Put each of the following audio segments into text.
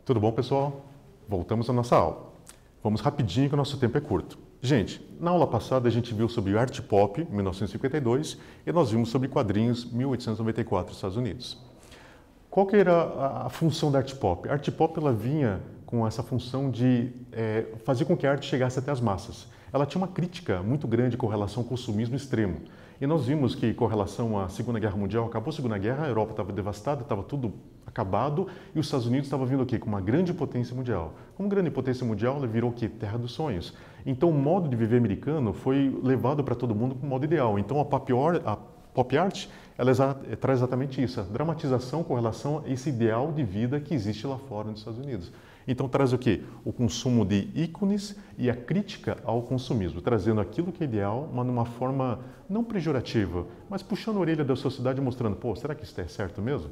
Tudo bom, pessoal? Voltamos à nossa aula. Vamos rapidinho que o nosso tempo é curto. Gente, na aula passada a gente viu sobre arte pop, 1952, e nós vimos sobre quadrinhos, 1894, Estados Unidos. Qual que era a função da arte pop? A arte pop ela vinha com essa função de fazer com que a arte chegasse até as massas. Ela tinha uma crítica muito grande com relação ao consumismo extremo. E nós vimos que, com relação à Segunda Guerra Mundial, acabou a Segunda Guerra, a Europa estava devastada, estava tudo acabado, e os Estados Unidos estavam vindo aqui com uma grande potência mundial. Como grande potência mundial, ela virou o quê? Terra dos sonhos. Então, o modo de viver americano foi levado para todo mundo como modo ideal. Então, a pop art, ela traz exatamente isso, a dramatização com relação a esse ideal de vida que existe lá fora nos Estados Unidos. Então traz o quê? O consumo de ícones e a crítica ao consumismo, trazendo aquilo que é ideal, mas numa forma não pejorativa, mas puxando a orelha da sociedade, mostrando, pô, será que isso é certo mesmo?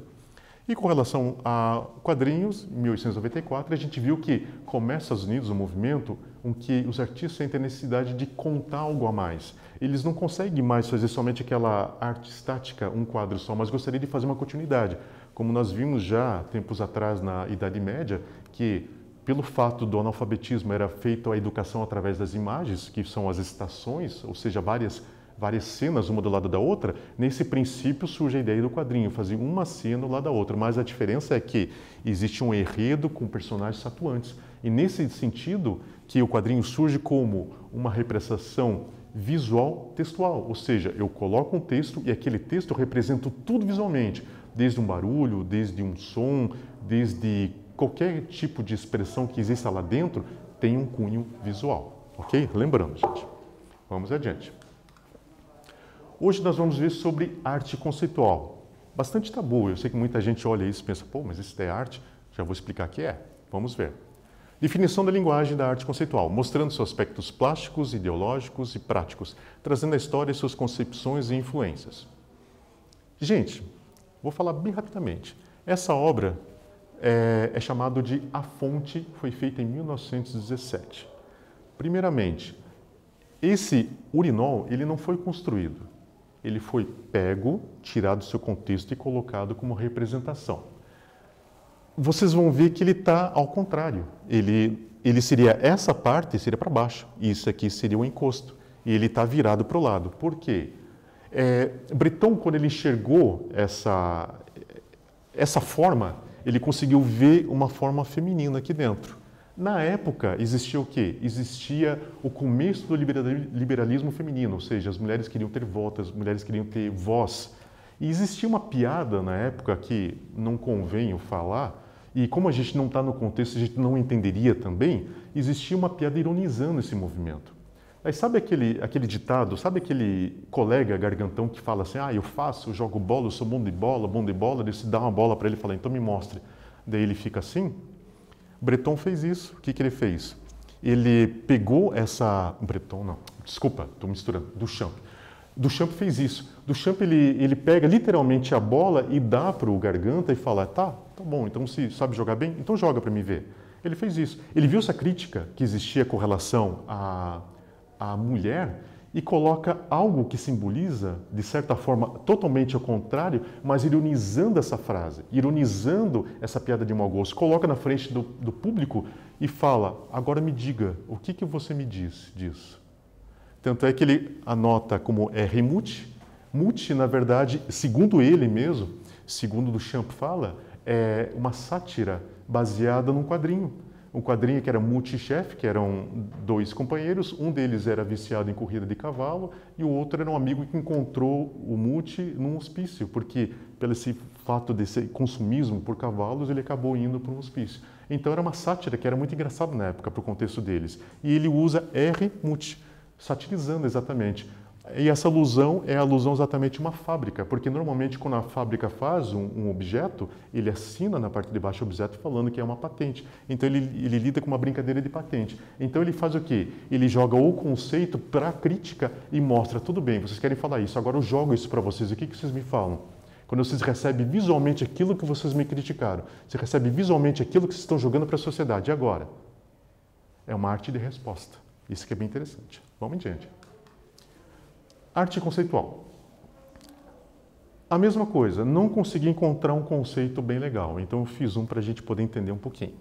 E com relação a quadrinhos, em 1894, a gente viu que começa nos Estados Unidos um movimento em que os artistas sentem a necessidade de contar algo a mais. Eles não conseguem mais fazer somente aquela arte estática, um quadro só, mas gostariam de fazer uma continuidade. Como nós vimos já tempos atrás na Idade Média, que pelo fato do analfabetismo era feita a educação através das imagens, que são as estações, ou seja, várias cenas uma do lado da outra, nesse princípio surge a ideia do quadrinho, fazer uma cena do lado da outra, mas a diferença é que existe um enredo com personagens atuantes. E nesse sentido que o quadrinho surge como uma representação visual textual, ou seja, eu coloco um texto e aquele texto representa tudo visualmente, desde um barulho, desde um som, desde qualquer tipo de expressão que exista lá dentro, tem um cunho visual, ok? Lembrando, gente. Vamos adiante. Hoje nós vamos ver sobre arte conceitual. Bastante tabu, eu sei que muita gente olha isso e pensa, pô, mas isso é arte? Já vou explicar o que é. Vamos ver. Definição da linguagem da arte conceitual, mostrando seus aspectos plásticos, ideológicos e práticos, trazendo à história suas concepções e influências. Gente, vou falar bem rapidamente. Essa obra é chamada de A Fonte, foi feita em 1917. Primeiramente, esse urinol ele não foi construído. Ele foi pego, tirado do seu contexto e colocado como representação. Vocês vão ver que ele está ao contrário. Ele seria essa parte, seria para baixo. E isso aqui seria o encosto. E ele está virado para o lado. Por quê? Breton, quando ele enxergou essa forma, ele conseguiu ver uma forma feminina aqui dentro. Na época, existia o quê? Existia o começo do liberalismo feminino, ou seja, as mulheres queriam ter voto, as mulheres queriam ter voz. E existia uma piada na época que não convém eu falar, e como a gente não está no contexto, a gente não entenderia também, existia uma piada ironizando esse movimento. Aí sabe aquele ditado, sabe aquele colega gargantão que fala assim, eu faço, eu jogo bola, eu sou bom de bola, daí você dá uma bola para ele e fala, então me mostre. Daí ele fica assim. Breton fez isso. O que ele fez? Ele pegou essa... Breton não, desculpa, estou misturando. Duchamp. Duchamp fez isso. Duchamp ele pega literalmente a bola e dá para o garganta e fala, tá bom, então se sabe jogar bem, então joga para mim ver. Ele fez isso. Ele viu essa crítica que existia com relação à mulher e coloca algo que simboliza, de certa forma, totalmente ao contrário, mas ironizando essa frase, ironizando essa piada de mau gosto, coloca na frente do público e fala, agora me diga, o que você me diz disso? Tanto é que ele anota como remute. Mute, na verdade, segundo ele mesmo, segundo Duchamp fala, é uma sátira baseada num quadrinho. Um quadrinho que era Multi-Chef, que eram dois companheiros, um deles era viciado em corrida de cavalo e o outro era um amigo que encontrou o Multi num hospício, porque pelo esse fato desse consumismo por cavalos, ele acabou indo para um hospício. Então era uma sátira que era muito engraçada na época, para o contexto deles. E ele usa R-Multi, satirizando exatamente. E essa alusão é a alusão exatamente a uma fábrica, porque normalmente quando a fábrica faz um objeto, ele assina na parte de baixo do objeto falando que é uma patente. Então ele lida com uma brincadeira de patente. Então ele faz o quê? Ele joga o conceito para a crítica e mostra, tudo bem, vocês querem falar isso, agora eu jogo isso para vocês, o que vocês me falam? Quando vocês recebem visualmente aquilo que vocês me criticaram, você recebe visualmente aquilo que vocês estão jogando para a sociedade, e agora? É uma arte de resposta. Isso que é bem interessante. Vamos em diante. Arte conceitual. A mesma coisa, não consegui encontrar um conceito bem legal, então eu fiz um para a gente poder entender um pouquinho.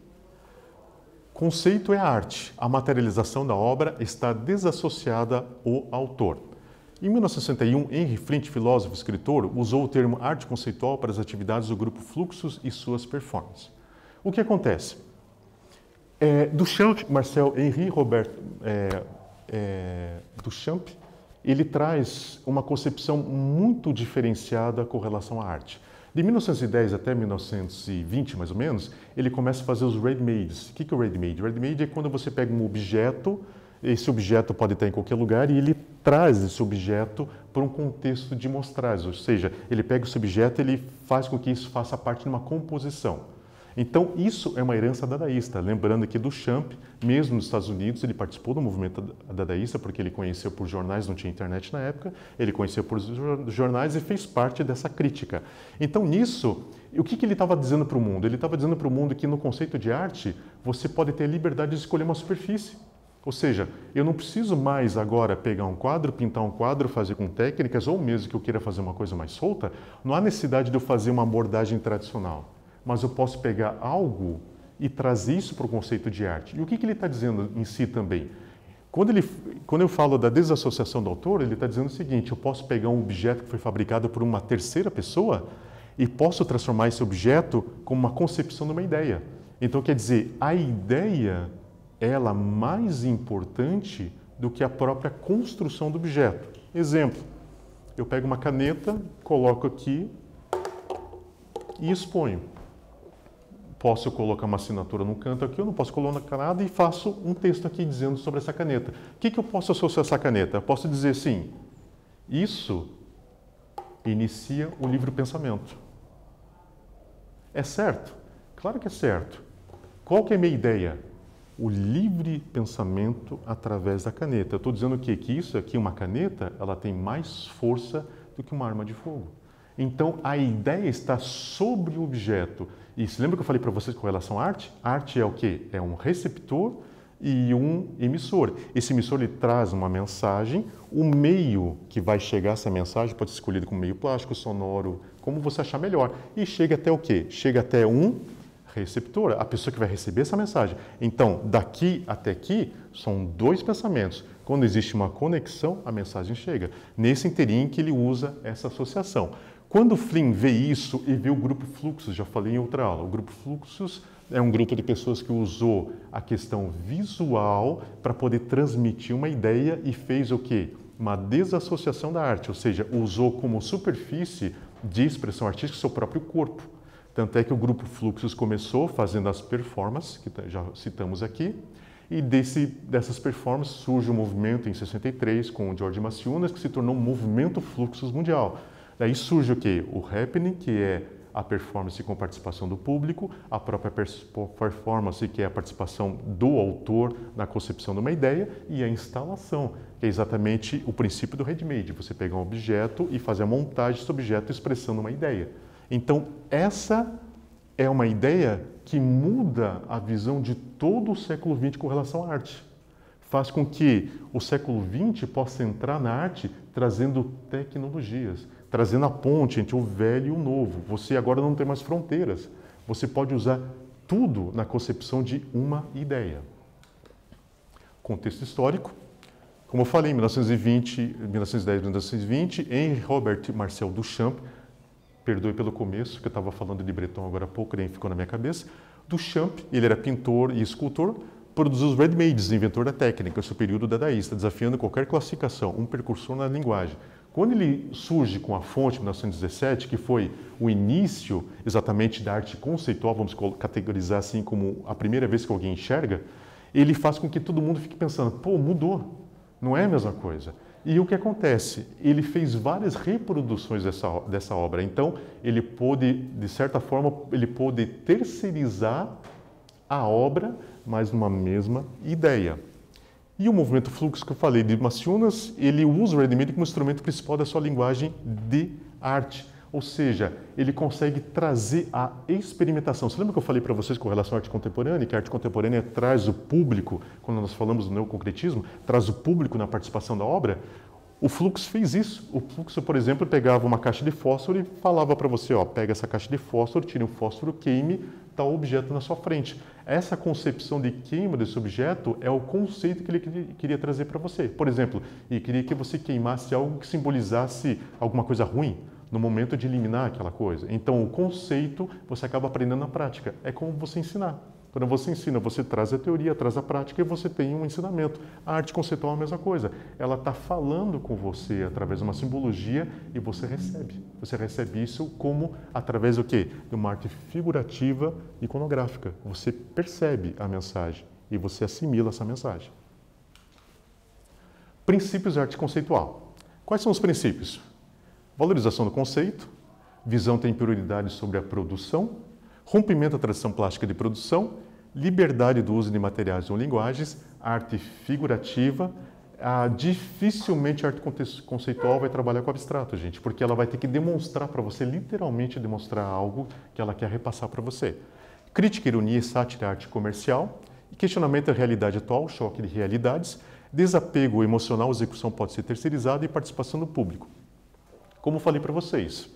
Conceito é a arte. A materialização da obra está desassociada ao autor. Em 1961, Henry Flint, filósofo e escritor, usou o termo arte conceitual para as atividades do grupo Fluxus e suas performances. O que acontece? Duchamp, Marcel Henri Robert Duchamp, ele traz uma concepção muito diferenciada com relação à arte. De 1910 até 1920, mais ou menos, ele começa a fazer os ready-mades. O que é o ready-made? O ready-made é quando você pega um objeto, esse objeto pode estar em qualquer lugar, e ele traz esse objeto para um contexto de mostragem, ou seja, ele pega esse objeto e ele faz com que isso faça parte de uma composição. Então, isso é uma herança dadaísta. Lembrando que Duchamp, mesmo nos Estados Unidos, ele participou do movimento dadaísta, porque ele conheceu por jornais, não tinha internet na época, ele conheceu por jornais e fez parte dessa crítica. Então, nisso, o que ele estava dizendo para o mundo? Ele estava dizendo para o mundo que no conceito de arte, você pode ter a liberdade de escolher uma superfície. Ou seja, eu não preciso mais agora pegar um quadro, pintar um quadro, fazer com técnicas, ou mesmo que eu queira fazer uma coisa mais solta, não há necessidade de eu fazer uma abordagem tradicional. Mas eu posso pegar algo e trazer isso para o conceito de arte. E o que ele está dizendo em si também? Quando eu falo da desassociação do autor, ele está dizendo o seguinte: eu posso pegar um objeto que foi fabricado por uma terceira pessoa e posso transformar esse objeto como uma concepção de uma ideia. Então, quer dizer, a ideia ela é mais importante do que a própria construção do objeto. Exemplo, eu pego uma caneta, coloco aqui e exponho. Posso colocar uma assinatura no canto aqui, eu não posso colocar nada e faço um texto aqui dizendo sobre essa caneta. O que eu posso associar a essa caneta? Eu posso dizer assim, isso inicia o livre pensamento. É certo? Claro que é certo. Qual que é a minha ideia? O livre pensamento através da caneta. Eu estou dizendo o quê? Que isso aqui, uma caneta, ela tem mais força do que uma arma de fogo. Então, a ideia está sobre o objeto. E se lembra que eu falei para vocês com relação à arte? A arte é o quê? É um receptor e um emissor. Esse emissor ele traz uma mensagem, o meio que vai chegar essa mensagem pode ser escolhido como meio plástico, sonoro, como você achar melhor. E chega até o quê? Chega até um receptor, a pessoa que vai receber essa mensagem. Então, daqui até aqui, são dois pensamentos. Quando existe uma conexão, a mensagem chega. Nesse inteirinho que ele usa essa associação. Quando o Flynn vê isso e vê o grupo Fluxus, já falei em outra aula, o grupo Fluxus é um grupo de pessoas que usou a questão visual para poder transmitir uma ideia e fez o quê? Uma desassociação da arte, ou seja, usou como superfície de expressão artística seu próprio corpo. Tanto é que o grupo Fluxus começou fazendo as performances, que já citamos aqui, e dessas performances surge o movimento em 63 com o George Maciunas, que se tornou um movimento Fluxus mundial. Daí surge o quê? O happening, que é a performance com participação do público, a própria performance, que é a participação do autor na concepção de uma ideia, e a instalação, que é exatamente o princípio do ready-made, você pegar um objeto e fazer a montagem desse objeto expressando uma ideia. Então, essa é uma ideia que muda a visão de todo o século XX com relação à arte. Faz com que o século XX possa entrar na arte trazendo tecnologias, trazendo a ponte entre o velho e o novo. Você agora não tem mais fronteiras. Você pode usar tudo na concepção de uma ideia. Contexto histórico. Como eu falei, em 1910, 1920, Henri Robert Marcel Duchamp, perdoe pelo começo, que eu estava falando de Breton agora há pouco, nem ficou na minha cabeça. Duchamp, ele era pintor e escultor, produziu os ready-mades, inventor da técnica, seu período dadaísta, desafiando qualquer classificação, um precursor na linguagem. Quando ele surge com a fonte, em 1917, que foi o início exatamente da arte conceitual, vamos categorizar assim como a primeira vez que alguém enxerga, ele faz com que todo mundo fique pensando, pô, mudou, não é a mesma coisa. E o que acontece? Ele fez várias reproduções dessa obra, então ele pôde, de certa forma, ele pôde terceirizar a obra, mas numa mesma ideia. E o movimento Fluxus que eu falei de Maciunas, ele usa o ready-made como instrumento principal da sua linguagem de arte. Ou seja, ele consegue trazer a experimentação. Você lembra que eu falei para vocês com relação à arte contemporânea, que a arte contemporânea traz o público, quando nós falamos do neoconcretismo, traz o público na participação da obra? O Fluxus fez isso. O Fluxus, por exemplo, pegava uma caixa de fósforo e falava para você, ó, pega essa caixa de fósforo, tire um fósforo, queime, tal objeto na sua frente. Essa concepção de queima desse objeto é o conceito que ele queria trazer para você. Por exemplo, ele queria que você queimasse algo que simbolizasse alguma coisa ruim no momento de eliminar aquela coisa. Então, o conceito você acaba aprendendo na prática. É como você ensinar. Quando você ensina, você traz a teoria, traz a prática e você tem um ensinamento. A arte conceitual é a mesma coisa. Ela está falando com você através de uma simbologia e você recebe. Você recebe isso como através do quê? De uma arte figurativa e iconográfica. Você percebe a mensagem e você assimila essa mensagem. Princípios de arte conceitual. Quais são os princípios? Valorização do conceito, visão tem prioridade sobre a produção, rompimento da tradição plástica de produção, liberdade do uso de materiais ou linguagens, arte figurativa. Dificilmente a arte conceitual vai trabalhar com abstrato, gente, porque ela vai ter que demonstrar para você, literalmente demonstrar algo que ela quer repassar para você. Crítica, ironia e sátira, arte comercial, questionamento da realidade atual, choque de realidades, desapego emocional, execução pode ser terceirizada e participação do público. Como falei para vocês,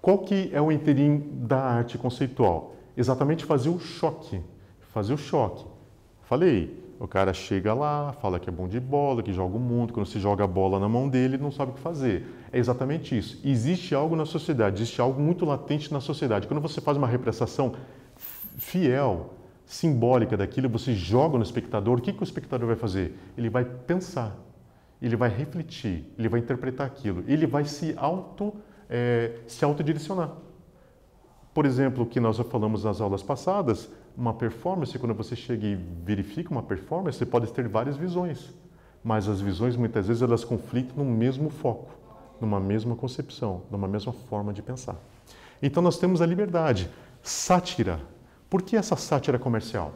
qual que é o interim da arte conceitual? Exatamente fazer o choque. Fazer o choque. Falei, o cara chega lá, fala que é bom de bola, que joga o mundo, quando se joga a bola na mão dele, ele não sabe o que fazer. É exatamente isso. Existe algo na sociedade, existe algo muito latente na sociedade. Quando você faz uma representação fiel, simbólica daquilo, você joga no espectador, o que o espectador vai fazer? Ele vai pensar, ele vai refletir, ele vai interpretar aquilo, ele vai se autodirecionar. Por exemplo, o que nós já falamos nas aulas passadas, uma performance, quando você chega e verifica uma performance, você pode ter várias visões, mas as visões muitas vezes elas conflitam no mesmo foco, numa mesma concepção, numa mesma forma de pensar. Então nós temos a liberdade. Sátira. Por que essa sátira comercial?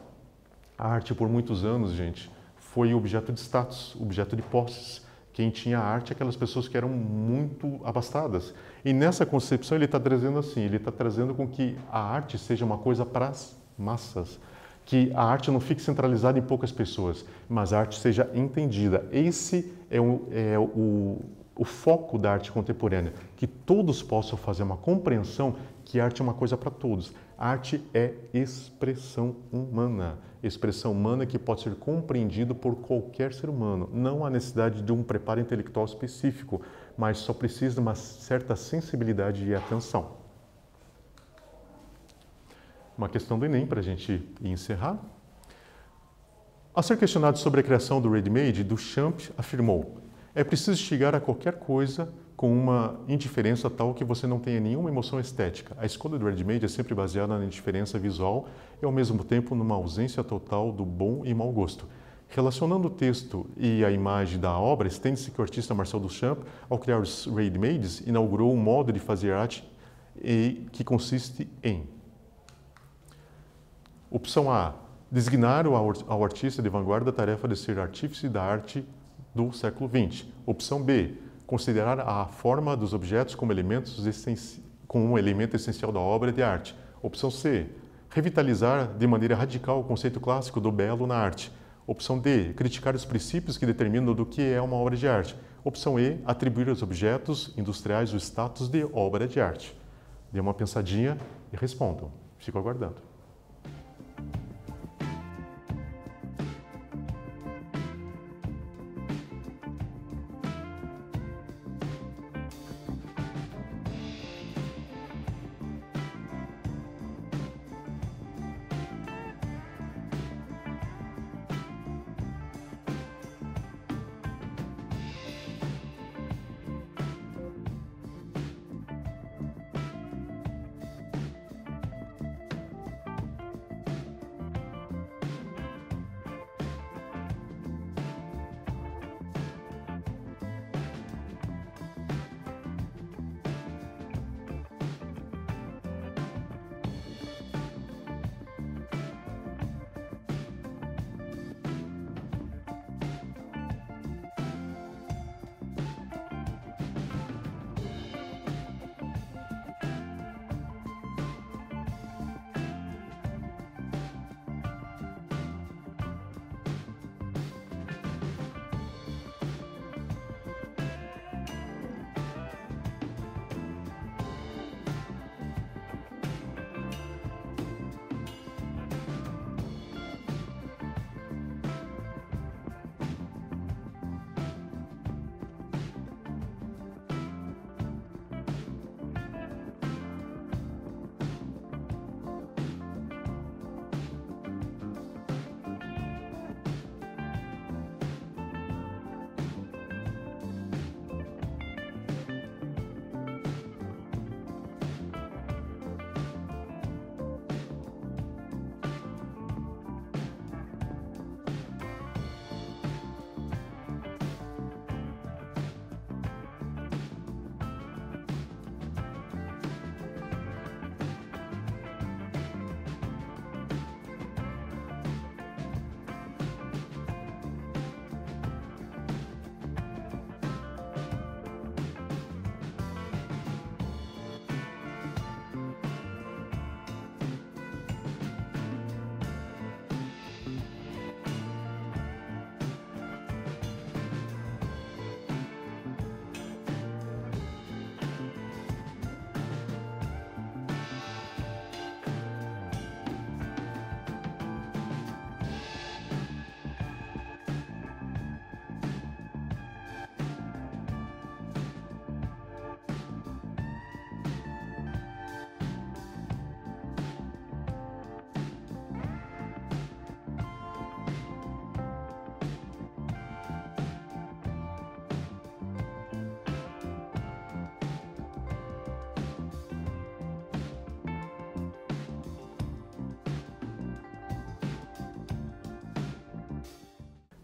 A arte por muitos anos, gente, foi objeto de status, objeto de posses. Quem tinha arte é aquelas pessoas que eram muito abastadas. E nessa concepção ele está trazendo assim, ele está trazendo com que a arte seja uma coisa para as massas. Que a arte não fique centralizada em poucas pessoas, mas a arte seja entendida. Esse é o foco da arte contemporânea, que todos possam fazer uma compreensão que a arte é uma coisa para todos. A arte é expressão humana que pode ser compreendido por qualquer ser humano. Não há necessidade de um preparo intelectual específico, mas só precisa de uma certa sensibilidade e atenção. Uma questão do Enem para a gente encerrar. Ao ser questionado sobre a criação do ready-made, Duchamp afirmou: é preciso chegar a qualquer coisa com uma indiferença tal que você não tenha nenhuma emoção estética. A escolha do ready-made é sempre baseada na indiferença visual e, ao mesmo tempo, numa ausência total do bom e mau gosto. Relacionando o texto e a imagem da obra, estende-se que o artista Marcel Duchamp, ao criar os ready-mades, inaugurou um modo de fazer arte que consiste em: opção A, designar ao artista de vanguarda a tarefa de ser artífice da arte do século XX. Opção B, considerar a forma dos objetos como um elemento essencial da obra de arte. Opção C, revitalizar de maneira radical o conceito clássico do belo na arte. Opção D, criticar os princípios que determinam do que é uma obra de arte. Opção E, atribuir aos objetos industriais o status de obra de arte. Dê uma pensadinha e respondam. Fico aguardando.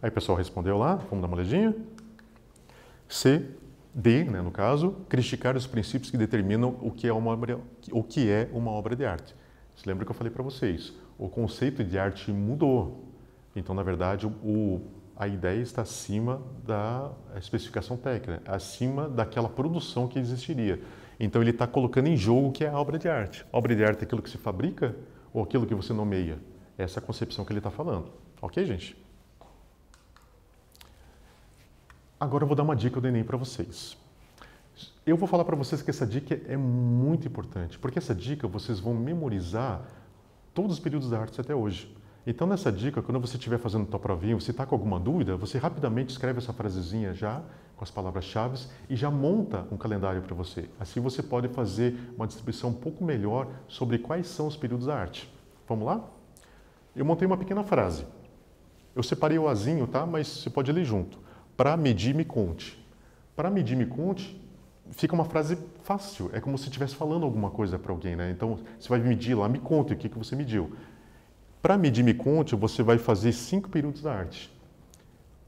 Aí o pessoal respondeu lá, vamos dar uma olhadinha. C, D, né, no caso, criticar os princípios que determinam o que é uma obra de arte. Você lembra que eu falei para vocês? O conceito de arte mudou. Então, na verdade, a ideia está acima da especificação técnica, acima daquela produção que existiria. Então, ele está colocando em jogo o que é a obra de arte. A obra de arte é aquilo que se fabrica ou aquilo que você nomeia? Essa é a concepção que ele está falando. Ok, gente? Agora eu vou dar uma dica do Enem para vocês. Eu vou falar para vocês que essa dica é muito importante, porque essa dica vocês vão memorizar todos os períodos da arte até hoje. Então, nessa dica, quando você estiver fazendo tua provinha, você está com alguma dúvida, você rapidamente escreve essa frasezinha já, com as palavras-chave, e já monta um calendário para você. Assim você pode fazer uma distribuição um pouco melhor sobre quais são os períodos da arte. Vamos lá? Eu montei uma pequena frase. Eu separei o azinho, tá? Mas você pode ler junto. Para medir, me conte. Para medir, me conte, fica uma frase fácil. É como se estivesse falando alguma coisa para alguém, né? Então, você vai medir lá, me conte o que você mediu. Para medir, me conte, você vai fazer 5 períodos da arte.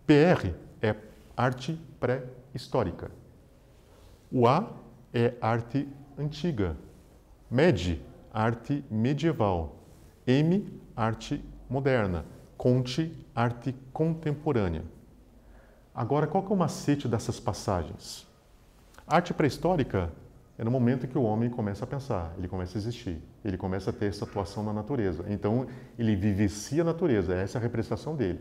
PR é arte pré-histórica. O A é arte antiga. MED, arte medieval. M, arte moderna. Conte, arte contemporânea. Agora, qual que é o macete dessas passagens? Arte pré-histórica é no momento que o homem começa a pensar, ele começa a existir, ele começa a ter essa atuação na natureza. Então, ele vivencia a natureza, essa é a representação dele.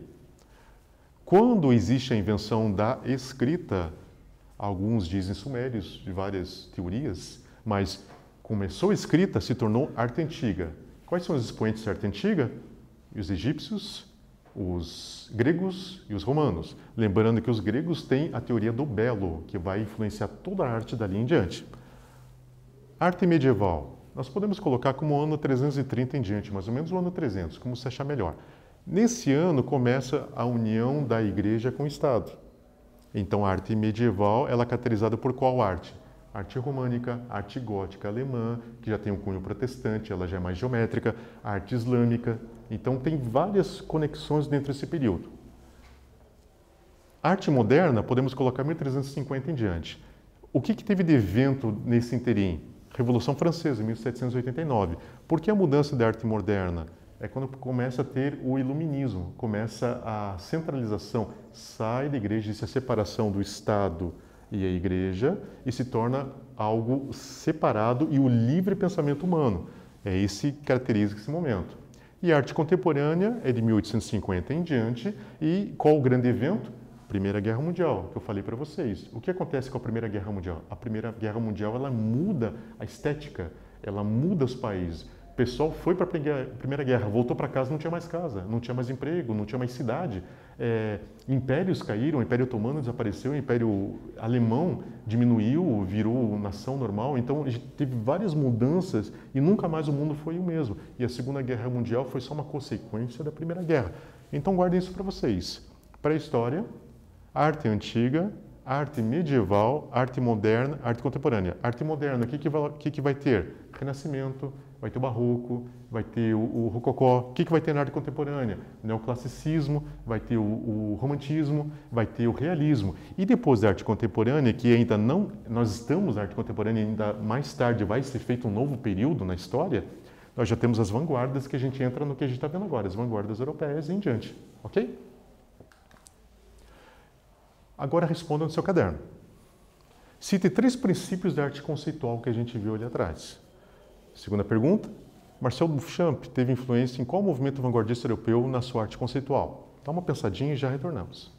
Quando existe a invenção da escrita, alguns dizem sumérios, de várias teorias, mas começou a escrita, se tornou arte antiga. Quais são os expoentes da arte antiga? Os egípcios, os gregos e os romanos. Lembrando que os gregos têm a teoria do belo, que vai influenciar toda a arte dali em diante. Arte medieval. Nós podemos colocar como ano 330 em diante, mais ou menos o ano 300, como você achar melhor. Nesse ano começa a união da igreja com o Estado. Então a arte medieval ela é caracterizada por qual arte? Arte românica, arte gótica alemã, que já tem um cunho protestante, ela já é mais geométrica, arte islâmica. Então tem várias conexões dentro desse período. Arte moderna, podemos colocar 1350 em diante. O que teve de evento nesse interim? Revolução Francesa, 1789. Por que a mudança da arte moderna? É quando começa a ter o iluminismo, começa a centralização, sai da igreja, existe a separação do Estado e a igreja e se torna algo separado e o livre pensamento humano. É esse que caracteriza esse momento. E a arte contemporânea é de 1850 em diante. E qual o grande evento? Primeira Guerra Mundial, que eu falei para vocês. O que acontece com a Primeira Guerra Mundial? A Primeira Guerra Mundial ela muda a estética, ela muda os países. O pessoal foi para a Primeira Guerra, voltou para casa, não tinha mais casa, não tinha mais emprego, não tinha mais cidade. Impérios caíram, o Império Otomano desapareceu, o Império Alemão diminuiu, virou nação normal. Então, teve várias mudanças e nunca mais o mundo foi o mesmo. E a Segunda Guerra Mundial foi só uma consequência da Primeira Guerra. Então, guardem isso para vocês. Pré-história, arte antiga, arte medieval, arte moderna, arte contemporânea. Arte moderna, o que vai ter? Renascimento, vai ter o barroco, vai ter o rococó. O que vai ter na arte contemporânea? Neoclassicismo, vai ter o romantismo, vai ter o realismo. E depois da arte contemporânea, que ainda não, nós estamos na arte contemporânea, ainda mais tarde vai ser feito um novo período na história, nós já temos as vanguardas que a gente entra no que a gente está vendo agora, as vanguardas europeias e em diante. Ok? Agora responda no seu caderno. Cite 3 princípios da arte conceitual que a gente viu ali atrás. Segunda pergunta. Marcel Duchamp teve influência em qual movimento vanguardista europeu na sua arte conceitual? Dá uma pensadinha e já retornamos.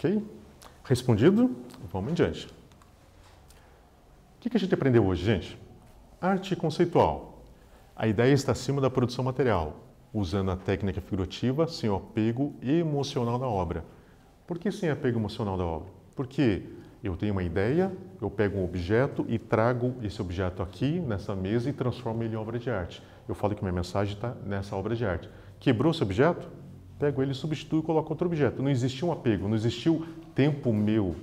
Ok? Respondido? Vamos em diante. O que a gente aprendeu hoje, gente? Arte conceitual. A ideia está acima da produção material, usando a técnica figurativa sem o apego emocional da obra. Por que sem apego emocional da obra? Porque eu tenho uma ideia, eu pego um objeto e trago esse objeto aqui, nessa mesa, e transformo ele em obra de arte. Eu falo que minha mensagem está nessa obra de arte. Quebrou esse objeto? Pego ele, substituo e coloco outro objeto. Não existiu um apego, não existiu tempo meu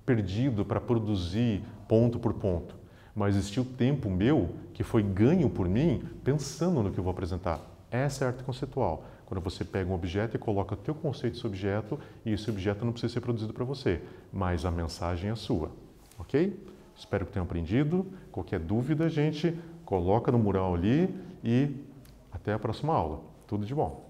perdido para produzir ponto por ponto. Mas existiu tempo meu que foi ganho por mim pensando no que eu vou apresentar. Essa é a arte conceitual. Quando você pega um objeto e coloca o teu conceito nesse objeto, e esse objeto não precisa ser produzido para você, mas a mensagem é sua. Ok? Espero que tenham aprendido. Qualquer dúvida, gente, coloca no mural ali e até a próxima aula. Tudo de bom.